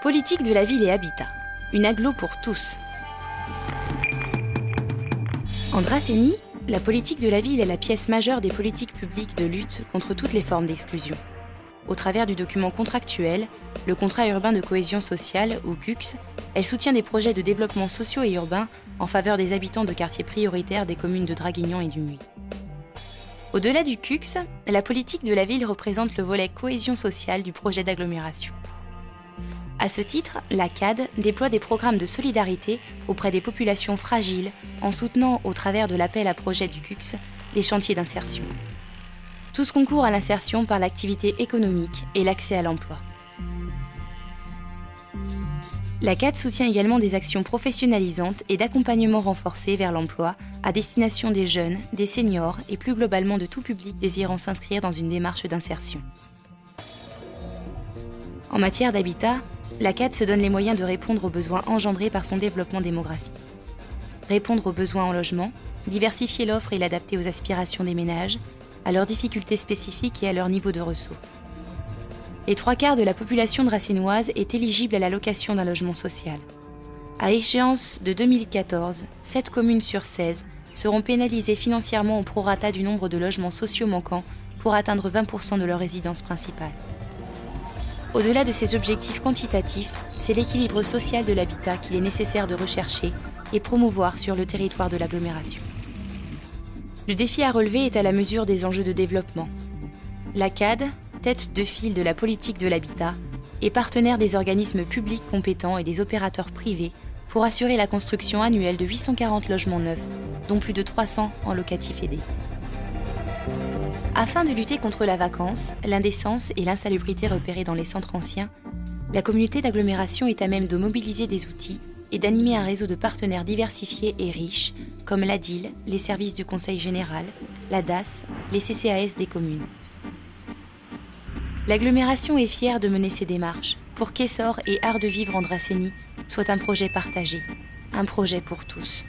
Politique de la ville et habitat. Une agglo pour tous. En Dracénie, la politique de la ville est la pièce majeure des politiques publiques de lutte contre toutes les formes d'exclusion. Au travers du document contractuel, le contrat urbain de cohésion sociale, ou CUCS, elle soutient des projets de développement sociaux et urbains en faveur des habitants de quartiers prioritaires des communes de Draguignan et du Muy. Au-delà du CUCS, la politique de la ville représente le volet cohésion sociale du projet d'agglomération. À ce titre, la CAD déploie des programmes de solidarité auprès des populations fragiles en soutenant, au travers de l'appel à projets du CUCS, des chantiers d'insertion. Tous concourent à l'insertion par l'activité économique et l'accès à l'emploi. La CAD soutient également des actions professionnalisantes et d'accompagnement renforcé vers l'emploi à destination des jeunes, des seniors et plus globalement de tout public désirant s'inscrire dans une démarche d'insertion. En matière d'habitat, la CAD se donne les moyens de répondre aux besoins engendrés par son développement démographique. Répondre aux besoins en logement, diversifier l'offre et l'adapter aux aspirations des ménages, à leurs difficultés spécifiques et à leur niveau de ressources. Les 3/4 de la population dracénoise est éligible à l'allocation d'un logement social. À échéance de 2014, 7 communes sur 16 seront pénalisées financièrement au prorata du nombre de logements sociaux manquants pour atteindre 20% de leur résidence principale. Au-delà de ces objectifs quantitatifs, c'est l'équilibre social de l'habitat qu'il est nécessaire de rechercher et promouvoir sur le territoire de l'agglomération. Le défi à relever est à la mesure des enjeux de développement. La CAD, tête de file de la politique de l'habitat, est partenaire des organismes publics compétents et des opérateurs privés pour assurer la construction annuelle de 840 logements neufs, dont plus de 300 en locatif aidé. Afin de lutter contre la vacance, l'indécence et l'insalubrité repérées dans les centres anciens, la communauté d'agglomération est à même de mobiliser des outils et d'animer un réseau de partenaires diversifiés et riches, comme l'ADIL, les services du Conseil général, la DAS, les CCAS des communes. L'agglomération est fière de mener ces démarches pour qu'Essor et Art de vivre en Dracénie soient un projet partagé, un projet pour tous.